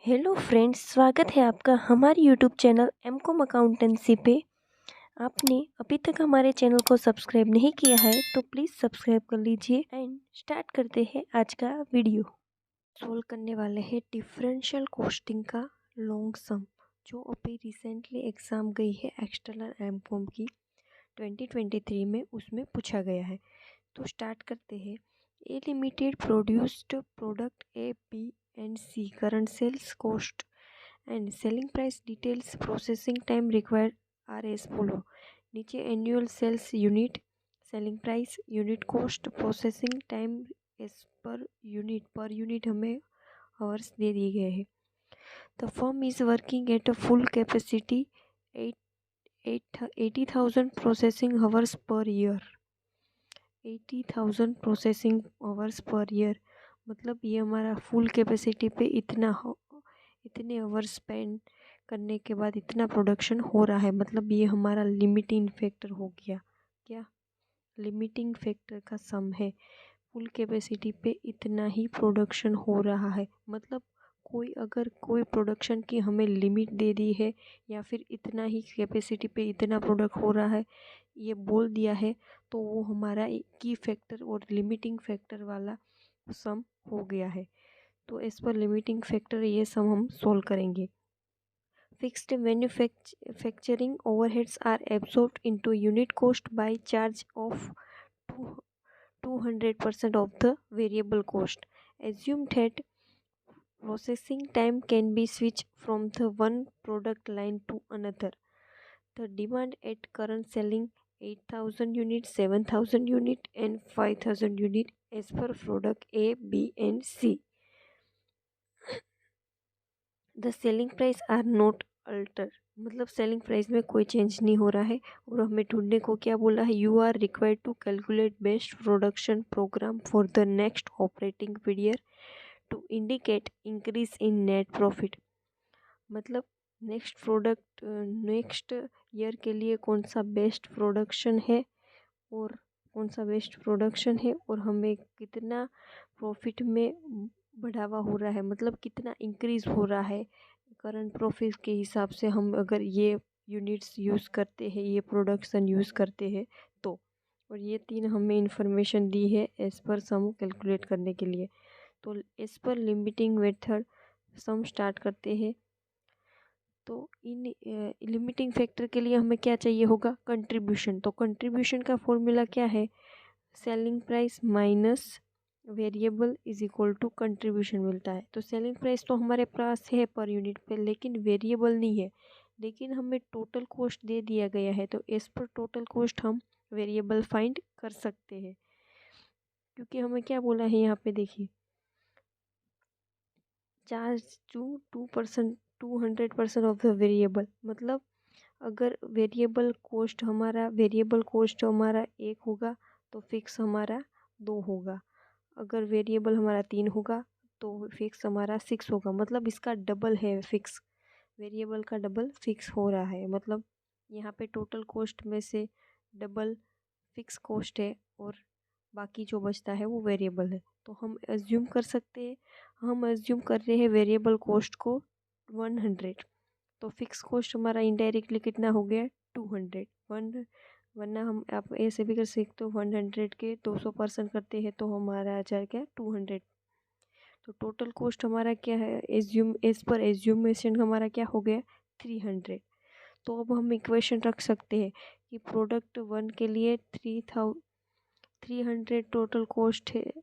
Hello friends, स्वागत है आपका हमारे यूट्यूब चैनल एमकॉम अकाउंटेंसी पे। आपने अभी तक हमारे चैनल को सब्सक्राइब नहीं किया है तो प्लीज़ सब्सक्राइब कर लीजिए एंड स्टार्ट करते हैं आज का वीडियो। सोल्व करने वाले हैं डिफरेंशियल कॉस्टिंग का लॉन्ग सम, जो अभी रिसेंटली एग्ज़ाम गई है एक्सटर्नल एमकॉम की 2023 में, उसमें पूछा गया है। तो स्टार्ट करते हैं। A limited produced product A B and C, current sales cost and selling price details, processing time required are as follow. नीचे annual sales unit, selling price, unit cost, processing time as per unit हमें hours दे दिए गए हैं। The firm is working at a full capacity 80,000 processing hours per year. 80,000 processing hours per year मतलब ये हमारा full capacity पे इतने आवर्स स्पेंड करने के बाद इतना प्रोडक्शन हो रहा है, मतलब ये हमारा लिमिटिंग फैक्टर हो गया। क्या लिमिटिंग फैक्टर का सम है। फुल कैपेसिटी पे इतना ही प्रोडक्शन हो रहा है, मतलब अगर कोई प्रोडक्शन की हमें लिमिट दे दी है या फिर इतना ही कैपेसिटी पे इतना प्रोडक्ट हो रहा है ये बोल दिया है, तो वो हमारा की फैक्टर और लिमिटिंग फैक्टर वाला सम हो गया है। तो इस पर लिमिटिंग फैक्टर ये सम हम सोल्व करेंगे। Fixed manufacturing overheads are absorbed into unit cost by charge of 200% of the variable cost. Assume that processing time can be switched from the one product line to another. The demand at current selling 8,000 units, 7,000 units and 5,000 units as per product A, B and C. The selling price are not altered, मतलब selling price में कोई change नहीं हो रहा है। और हमें ढूंढने को क्या बोला है, you are required to calculate best production program for the next operating period to indicate increase in net profit. मतलब नेक्स्ट ईयर के लिए कौन सा बेस्ट प्रोडक्शन है और हमें कितना प्रॉफिट में बढ़ावा हो रहा है, मतलब कितना इंक्रीज हो रहा है करंट प्रॉफिट के हिसाब से। हम अगर ये यूनिट्स यूज़ करते हैं, ये प्रोडक्शन यूज़ करते हैं तो, और ये तीन हमें इंफॉर्मेशन दी है एज पर सम कैलकुलेट करने के लिए। तो इस पर लिमिटिंग मेथड सम स्टार्ट करते हैं। तो इन लिमिटिंग फैक्टर के लिए हमें क्या चाहिए होगा, कंट्रीब्यूशन। तो कंट्रीब्यूशन का फॉर्मूला क्या है, selling price minus variable is equal to contribution मिलता है। तो सेलिंग प्राइस तो हमारे पास है पर यूनिट पे, लेकिन वेरिएबल नहीं है, लेकिन हमें टोटल कॉस्ट दे दिया गया है। तो इस पर टोटल कॉस्ट हम वेरिएबल फाइंड कर सकते हैं, क्योंकि हमें क्या बोला है यहाँ पे देखिए, charge to 200% of the variable. मतलब अगर वेरिएबल कॉस्ट हमारा 1 होगा तो फिक्स हमारा 2 होगा। अगर वेरिएबल हमारा 3 होगा तो फिक्स हमारा 6 होगा। मतलब इसका डबल है फिक्स, वेरिएबल का डबल फिक्स हो रहा है। मतलब यहाँ पे टोटल कॉस्ट में से डबल फिक्स कॉस्ट है और बाकी जो बचता है वो वेरिएबल है। तो हम एज्यूम कर रहे हैं वेरिएबल कॉस्ट को 100। तो फिक्स कॉस्ट हमारा इनडायरेक्टली कितना हो गया, 200। वरना हम आप ऐसे भी कर सकते हो, 100 के 200% करते हैं तो हमारा आ जाएगा 200। तो टोटल कॉस्ट हमारा क्या है, एज पर एज्यूमेशन हमारा क्या हो गया, 300। तो अब हम इक्वेशन रख सकते हैं कि प्रोडक्ट 1 के लिए 300 टोटल कॉस्ट है,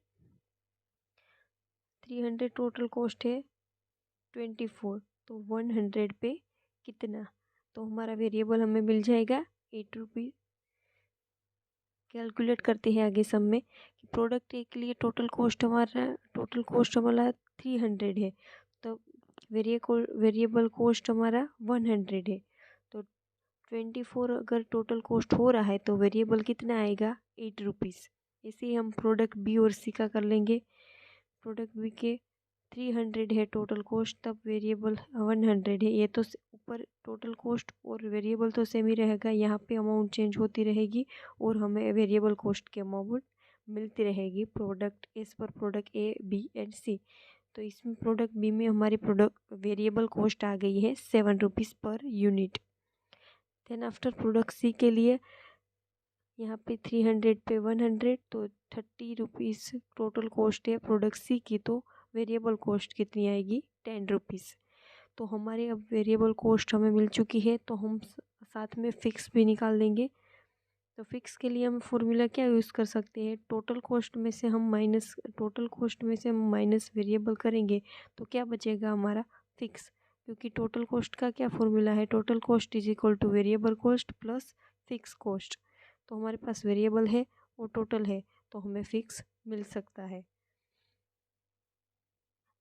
24। तो 100 पे कितना, तो हमारा वेरिएबल हमें मिल जाएगा 8 रुपीज़। कैलकुलेट करते हैं आगे सब में कि प्रोडक्ट ए के लिए टोटल कॉस्ट हमारा 300 है, तो वेरिएबल कॉस्ट हमारा 100 है। तो 24 अगर टोटल कॉस्ट हो रहा है तो वेरिएबल कितना आएगा, 8 रुपीज़। इसे ही हम प्रोडक्ट बी और सी का कर लेंगे। प्रोडक्ट बी के 300 है टोटल कॉस्ट, तब वेरिएबल 100 है। ये तो ऊपर टोटल कॉस्ट और वेरिएबल तो सेम ही रहेगा, यहाँ पे अमाउंट चेंज होती रहेगी और हमें वेरिएबल कॉस्ट की अमाउंट मिलती रहेगी प्रोडक्ट इस पर प्रोडक्ट ए बी एंड सी। तो इसमें प्रोडक्ट बी में हमारी प्रोडक्ट वेरिएबल कॉस्ट आ गई है 7 rupees per unit. Then after product C के लिए यहाँ पे 300 पे 100 तो 30 रुपीज़ टोटल कॉस्ट है प्रोडक्ट सी की। तो वेरिएबल कॉस्ट कितनी आएगी 10 रुपीज़। तो हमारे अब वेरिएबल कॉस्ट हमें मिल चुकी है, तो हम साथ में फ़िक्स भी निकाल देंगे। तो फिक्स के लिए हम फॉर्मूला क्या यूज़ कर सकते हैं, टोटल कॉस्ट में से हम माइनस वेरिएबल करेंगे तो क्या बचेगा हमारा फिक्स। क्योंकि टोटल कॉस्ट का क्या फॉर्मूला है, total cost is equal two variable cost plus fix cost. तो हमारे पास वेरिएबल है और टोटल है, तो हमें फिक्स मिल सकता है।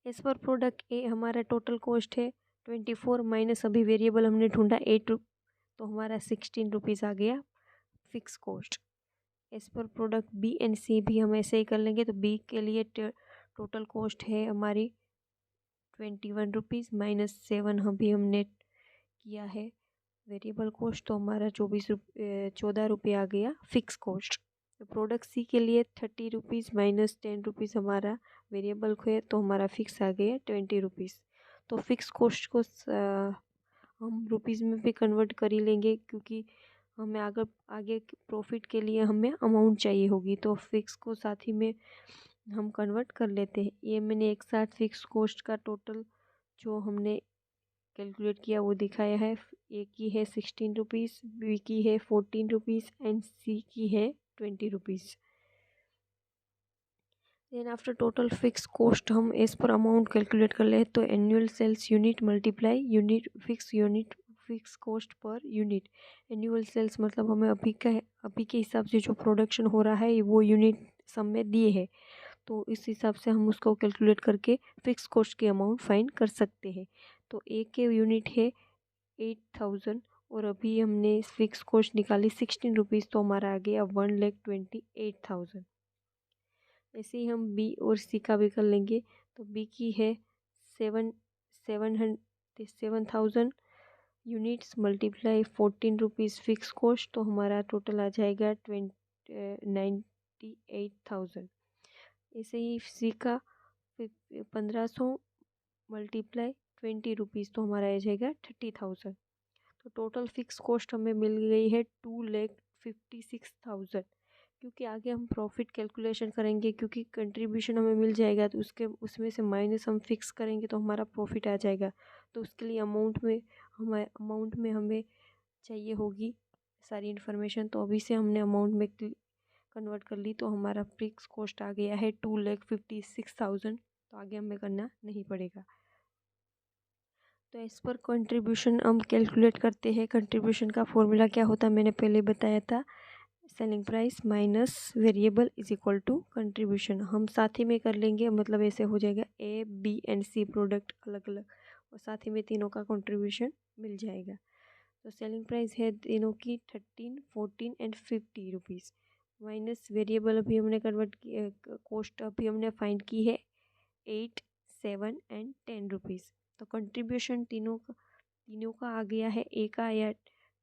एज पर प्रोडक्ट ए हमारा टोटल कॉस्ट है 24 माइनस अभी वेरिएबल हमने ढूंढा 8 तो हमारा 16 रुपीज़ आ गया fix cost. As per product B and C भी हम ऐसे ही कर लेंगे। तो बी के लिए टोटल कॉस्ट है हमारी 21 रुपीज़ माइनस 7 हमने किया है वेरिएबल कॉस्ट, तो हमारा 14 रुपये आ गया फिक्स कॉस्ट। तो प्रोडक्ट सी के लिए 30 रुपीज़ माइनस 10 रुपीज़ हमारा वेरिएबल है, तो हमारा फिक्स आ गया 20 रुपीज़। तो फिक्स कॉस्ट को हम रुपीज़ में भी कन्वर्ट कर ही लेंगे, क्योंकि हमें आगे प्रॉफिट के लिए हमें अमाउंट चाहिए होगी। तो फिक्स को साथ ही में हम कन्वर्ट कर लेते हैं। ये मैंने एक साथ फिक्स कॉस्ट का टोटल जो हमने कैलकुलेट किया वो दिखाया है। ए की है 16 रुपीज़, बी की है 14 रुपीज़ एंड सी की है 20 rupees. Then after total fix cost हम एज पर अमाउंट कैलकुलेट कर ले, तो annual sales unit multiply unit fix cost per unit. Annual sales मतलब हमें अभी के हिसाब से जो प्रोडक्शन हो रहा है वो यूनिट सम में दिए है, तो इस हिसाब से हम उसको कैलकुलेट करके फिक्स कॉस्ट की अमाउंट फाइंड कर सकते हैं। तो ए के यूनिट है 8000 और अभी हमने फिक्स कॉस्ट निकाली 16 रुपीज़, तो हमारा आ गया 1,28,000। ऐसे ही हम बी और सी का भी कर लेंगे। तो बी की है 7,000 units multiply 14 rupees fix cost, तो हमारा टोटल आ जाएगा 98,000। ऐसे ही सी का 1500 मल्टीप्लाई 20 रुपीज़, तो हमारा आ जाएगा 30,000। तो टोटल फिक्स कॉस्ट हमें मिल गई है 2,56,000। क्योंकि आगे हम प्रॉफिट कैलकुलेशन करेंगे, क्योंकि कंट्रीब्यूशन हमें मिल जाएगा तो उसमें से माइनस हम फिक्स करेंगे तो हमारा प्रॉफिट आ जाएगा। तो उसके लिए अमाउंट में हमें चाहिए होगी सारी इन्फॉर्मेशन, तो अभी से हमने अमाउंट में कन्वर्ट कर ली, तो हमारा फिक्स कॉस्ट आ गया है 2,56,000। तो आगे हमें करना नहीं पड़ेगा। तो इस पर कंट्रीब्यूशन हम कैलकुलेट करते हैं। कंट्रीब्यूशन का फॉर्मूला क्या होता है मैंने पहले बताया था, selling price minus variable is equal to contribution. हम साथ ही में कर लेंगे, मतलब ऐसे हो जाएगा A B and C product अलग अलग और साथ ही में तीनों का कंट्रीब्यूशन मिल जाएगा। तो सेलिंग प्राइस है तीनों की 13, 14 एंड 50 रुपीज़ माइनस वेरिएबल अभी हमने कन्वर्ट किया, कॉस्ट अभी हमने फाइंड की है 8, 7 एंड 10 रुपीज़। तो कंट्रीब्यूशन तीनों का आ गया है। ए का आया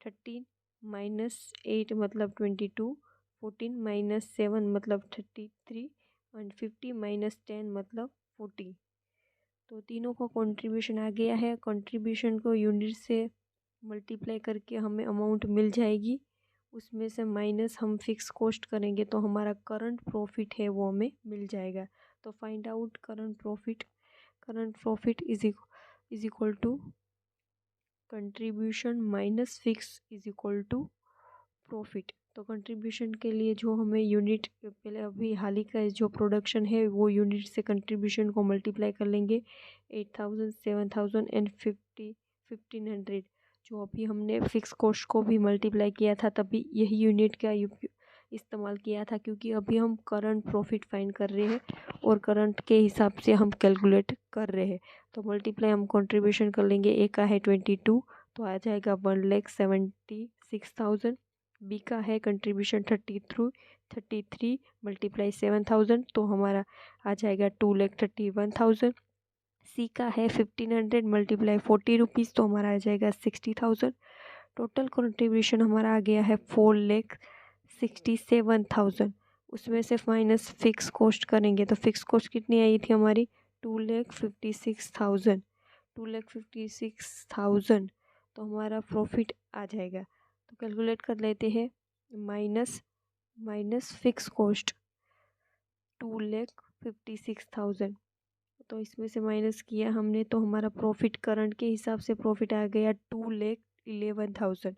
13 माइनस 8 मतलब 22, 14 माइनस 7 मतलब 33 एंड 50 माइनस 10 मतलब 40। तो तीनों का कंट्रीब्यूशन आ गया है। कंट्रीब्यूशन को यूनिट से मल्टीप्लाई करके हमें अमाउंट मिल जाएगी, उसमें से माइनस हम फिक्स कॉस्ट करेंगे तो हमारा करंट प्रॉफिट है वो हमें मिल जाएगा। तो find out current profit is equal to contribution minus fix is equal to profit. तो कंट्रीब्यूशन के लिए जो हमें यूनिट पहले अभी हाल ही का जो प्रोडक्शन है वो यूनिट से कंट्रीब्यूशन को मल्टीप्लाई कर लेंगे 8,000, 7,000 एंड 1,500। जो अभी हमने फिक्स कॉस्ट को भी मल्टीप्लाई किया था तभी यही यूनिट का इस्तेमाल किया था, क्योंकि अभी हम करंट प्रॉफिट फाइंड कर रहे हैं और करंट के हिसाब से हम कैलकुलेट कर रहे हैं। तो मल्टीप्लाई हम कंट्रीब्यूशन कर लेंगे। ए का है 22 तो आ जाएगा 1,76,000। बी का है कंट्रीब्यूशन 33 मल्टीप्लाई 7,000 तो हमारा आ जाएगा 2,31,000। सी का है 1,500 मल्टीप्लाई 40 रुपीज़ तो हमारा आ जाएगा 60,000। टोटल कंट्रीब्यूशन हमारा आ गया है 4,67,000। उसमें से माइनस फिक्स कॉस्ट करेंगे तो फिक्स कॉस्ट कितनी आई थी हमारी 2,56,000, 2,56,000 तो हमारा प्रॉफिट आ जाएगा। तो कैलकुलेट कर लेते हैं। माइनस फिक्स कॉस्ट 2,56,000, तो इसमें से माइनस किया हमने तो हमारा प्रॉफिट करंट के हिसाब से प्रॉफिट आ गया 2,11,000।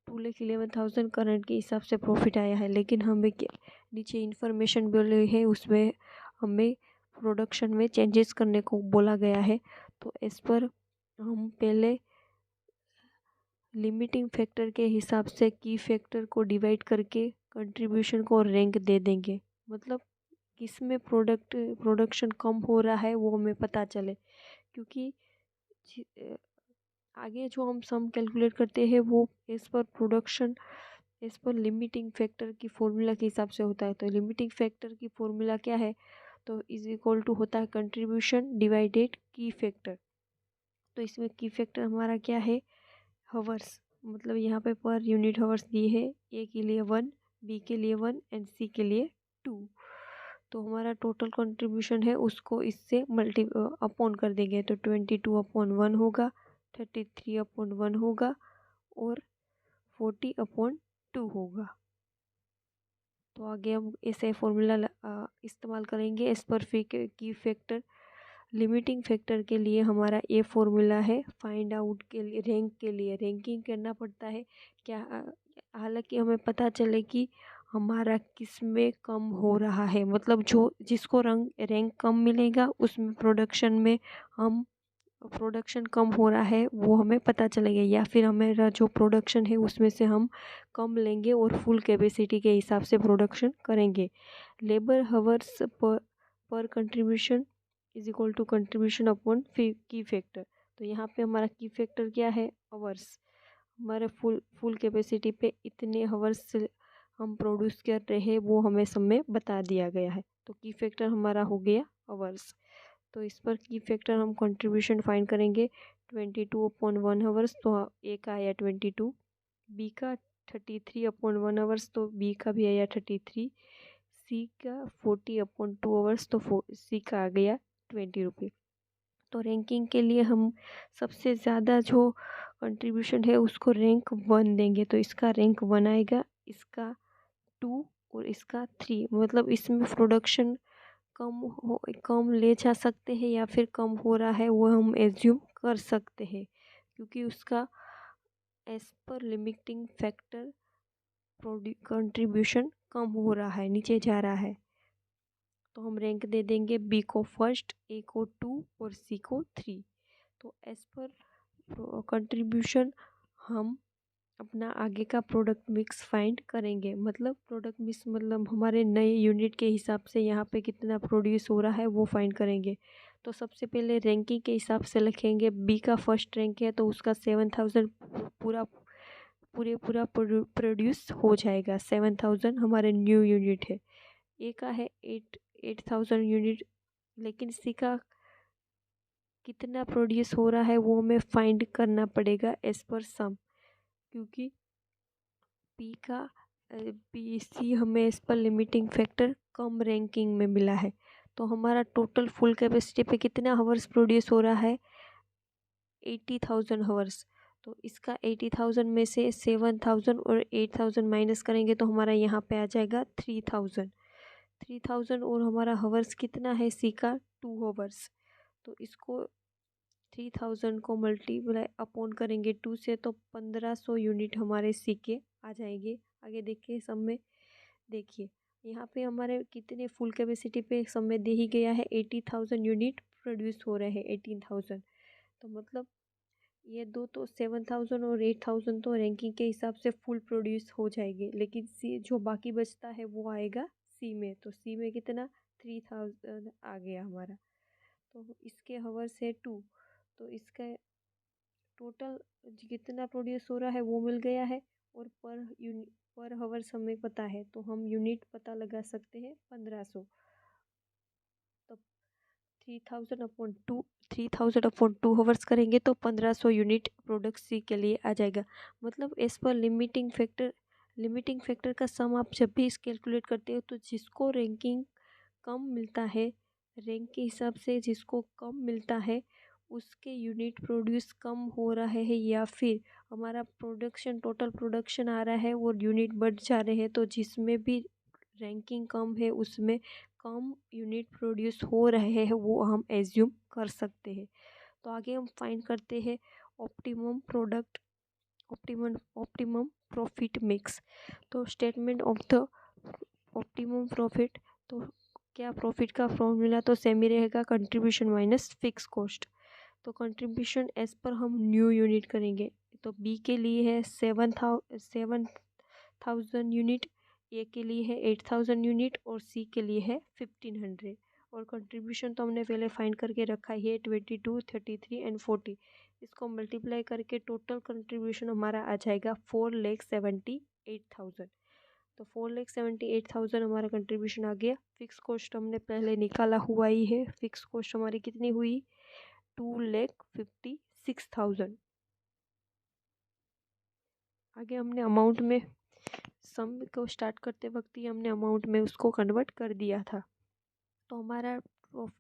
2,11,000 करंट के हिसाब से प्रॉफिट आया है। लेकिन हमें नीचे इन्फॉर्मेशन बोली है, उसमें हमें प्रोडक्शन में चेंजेस करने को बोला गया है। तो इस पर हम पहले लिमिटिंग फैक्टर के हिसाब से की फैक्टर को डिवाइड करके कंट्रीब्यूशन को रैंक दे देंगे। मतलब किसमें प्रोडक्शन कम हो रहा है वो हमें पता चले, क्योंकि आगे जो हम सम कैलकुलेट करते हैं वो इस पर लिमिटिंग फैक्टर की फॉर्मूला के हिसाब से होता है। तो लिमिटिंग फैक्टर की फॉर्मूला क्या है, तो इज इक्वल टू होता है कंट्रीब्यूशन डिवाइडेड की फैक्टर। तो इसमें की फैक्टर हमारा क्या है, हवर्स, मतलब यहाँ पे पर यूनिट हवर्स दिए है, ए के लिए 1, बी के लिए 1 एंड सी के लिए 2। तो हमारा टोटल कंट्रीब्यूशन है उसको इससे अपॉन कर देंगे। तो 22/1 होगा, 33/1 होगा और 40/2 होगा। तो आगे हम ऐसे फॉर्मूला इस्तेमाल करेंगे एज पर की फैक्टर। लिमिटिंग फैक्टर के लिए हमारा ये फॉर्मूला है, फाइंड आउट के लिए रैंक के लिए रैंकिंग करना पड़ता है क्या, हालांकि हमें पता चले कि हमारा किस में कम हो रहा है, मतलब जिसको रैंक कम मिलेगा उसमें प्रोडक्शन कम हो रहा है वो हमें पता चलेगा, या फिर हमारा जो प्रोडक्शन है उसमें से हम कम लेंगे और फुल कैपेसिटी के हिसाब से प्रोडक्शन करेंगे। Labour hours per contribution is equal to contribution upon key factor. तो यहाँ पे हमारा की फैक्टर क्या है, आवर्स। हमारे फुल कैपेसिटी पे इतने हवर्स हम प्रोड्यूस कर रहे हैं वो हमें सब में बता दिया गया है। तो की फैक्टर हमारा हो गया आवर्स। तो इस पर की फैक्टर हम कंट्रीब्यूशन फाइंड करेंगे 22/1 आवर्स, तो ए का आया 22, बी का 33/1 आवर्स, तो बी का भी आया 33, सी का 40/2 आवर्स, तो सी का आ गया 20 रुपये। तो रैंकिंग के लिए हम सबसे ज़्यादा जो कंट्रीब्यूशन है उसको रैंक 1 देंगे। तो इसका रैंक 1 आएगा, इसका 2 और इसका 3। मतलब इसमें प्रोडक्शन कम ले जा सकते हैं या फिर कम हो रहा है वो हम एज्यूम कर सकते हैं, क्योंकि उसका as per limiting factor contribution कम हो रहा है, नीचे जा रहा है। तो हम रैंक दे देंगे बी को फर्स्ट, ए को 2 और सी को 3। तो एज पर कंट्रीब्यूशन हम अपना आगे का प्रोडक्ट मिक्स फाइंड करेंगे। मतलब प्रोडक्ट मिक्स मतलब हमारे नए यूनिट के हिसाब से यहाँ पे कितना प्रोड्यूस हो रहा है वो फाइंड करेंगे। तो सबसे पहले रैंकिंग के हिसाब से लिखेंगे, बी का फर्स्ट रैंक है तो उसका 7,000 पूरा प्रोड्यूस हो जाएगा। 7,000 हमारे न्यू यूनिट है। ए का है 8,000 यूनिट, लेकिन सी का कितना प्रोड्यूस हो रहा है वो हमें फाइंड करना पड़ेगा एज पर सम, क्योंकि सी हमें इस पर लिमिटिंग फैक्टर कम रैंकिंग में मिला है। तो हमारा टोटल फुल कैपेसिटी पे कितना हावर्स प्रोड्यूस हो रहा है, 80,000 हावर्स। तो इसका 80,000 में से 7,000 और 8,000 माइनस करेंगे तो हमारा यहाँ पे आ जाएगा 3,000 और हमारा हावर्स कितना है सी का 2 हावर्स। तो इसको 3,000 को मल्टीप्लाई अपॉन करेंगे 2 से, तो 1,500 यूनिट हमारे सी के आ जाएंगे। आगे देखिए सब में, देखिए यहाँ पे हमारे कितने फुल कैपेसिटी पे सब में दे ही गया है, 80,000 यूनिट प्रोड्यूस हो रहे हैं, 18,000। तो मतलब ये दो तो 7,000 और 8,000 तो रैंकिंग के हिसाब से फुल प्रोड्यूस हो जाएंगे, लेकिन सी जो बाकी बचता है वो आएगा सी में। तो सी में कितना 3,000 आ गया हमारा। तो इसके हावर्स है 2, तो इसका टोटल कितना प्रोड्यूस हो रहा है वो मिल गया है। और पर हावर्स हमें पता है तो हम यूनिट पता लगा सकते हैं 1,500। तो 3,000/2 हावर्स करेंगे तो 1,500 यूनिट प्रोडक्ट सी के लिए आ जाएगा। मतलब एज पर लिमिटिंग फैक्टर का सम आप जब भी इस कैलकुलेट करते हो तो जिसको रैंकिंग कम मिलता है, रैंक के हिसाब से जिसको कम मिलता है उसके यूनिट प्रोड्यूस कम हो रहा है, या फिर हमारा प्रोडक्शन टोटल प्रोडक्शन आ रहा है और यूनिट बढ़ जा रहे हैं, तो जिसमें भी रैंकिंग कम है उसमें कम यूनिट प्रोड्यूस हो रहे हैं, वो हम एज्यूम कर सकते हैं। तो आगे हम फाइंड करते हैं ऑप्टिमम प्रॉफिट मिक्स। तो statement of the optimum profit, तो क्या प्रॉफिट का फॉर्मूला तो सेम ही रहेगा, कंट्रीब्यूशन माइनस फिक्स कॉस्ट। तो कंट्रीब्यूशन एज पर हम न्यू यूनिट करेंगे। तो बी के लिए है 7,000 यूनिट, ए के लिए है 8,000 यूनिट और सी के लिए है 1,500। और कंट्रीब्यूशन तो हमने पहले फाइंड करके रखा है 22, 33 एंड 40। इसको मल्टीप्लाई करके टोटल कंट्रीब्यूशन हमारा आ जाएगा 4,78,000। तो 4,78,000 हमारा कंट्रीब्यूशन आ गया। फिक्स कॉस्ट हमने पहले निकाला हुआ ही है। फिक्स कॉस्ट हमारी कितनी हुई, 2,56,000। आगे हमने अमाउंट में सम को स्टार्ट करते वक्त ही हमने अमाउंट में उसको कन्वर्ट कर दिया था। तो हमारा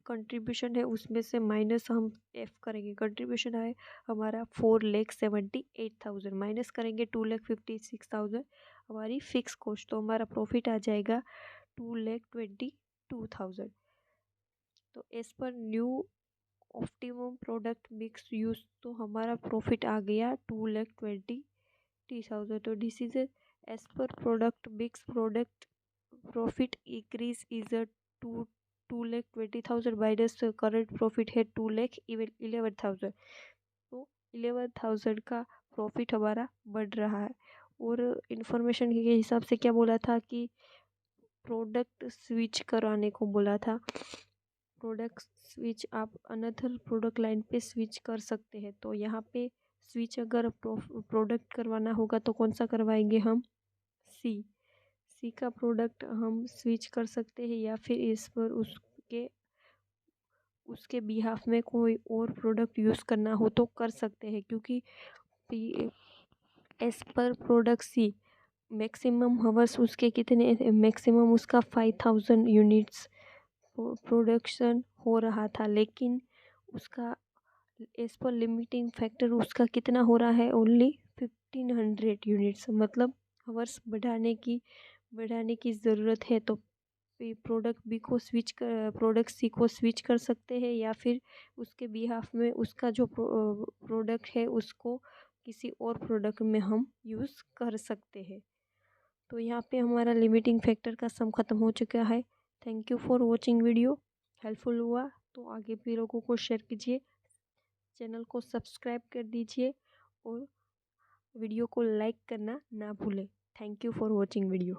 कंट्रीब्यूशन है उसमें से माइनस हम एफ करेंगे। कंट्रीब्यूशन है हमारा 4,78,000, माइनस करेंगे 2,56,000 हमारी फिक्स कॉस्ट। तो हमारा प्रॉफिट आ जाएगा 2,22,000। तो as per new optimum product mix use, तो हमारा प्रॉफिट आ गया 2,20,000। तो this is as per product mix product profit increase is a 2,20,000 minus current profit है 2,11,000। तो 11,000 का प्रॉफिट हमारा बढ़ रहा है। और इन्फॉर्मेशन के हिसाब से क्या बोला था कि प्रोडक्ट स्विच कराने को बोला था। प्रोडक्ट स्विच आप अनदर प्रोडक्ट लाइन पे स्विच कर सकते हैं। तो यहाँ पे स्विच अगर प्रोडक्ट करवाना होगा तो कौन सा करवाएंगे हम, सी का प्रोडक्ट हम स्विच कर सकते हैं, या फिर इस पर उसके बिहाफ में कोई और प्रोडक्ट यूज़ करना हो तो कर सकते हैं। क्योंकि एज पर प्रोडक्ट सी मैक्सिमम हवर्स उसके कितने, मैक्सिमम उसका 5,000 यूनिट्स प्रोडक्शन हो रहा था, लेकिन उसका एज पर लिमिटिंग फैक्टर उसका कितना हो रहा है, ओनली 1,500 यूनिट्स। मतलब हवर्स बढ़ाने की ज़रूरत है। तो प्रोडक्ट बी को स्विच कर, प्रोडक्ट सी को स्विच कर सकते हैं, या फिर उसके बिहाफ में उसका जो प्रोडक्ट है उसको किसी और प्रोडक्ट में हम यूज़ कर सकते हैं। तो यहाँ पे हमारा लिमिटिंग फैक्टर का सम ख़त्म हो चुका है। Thank you for watching video. Helpful हुआ तो आगे भी लोगों को शेयर कीजिए, चैनल को सब्सक्राइब कर दीजिए और वीडियो को लाइक करना ना भूलें। Thank you for watching video.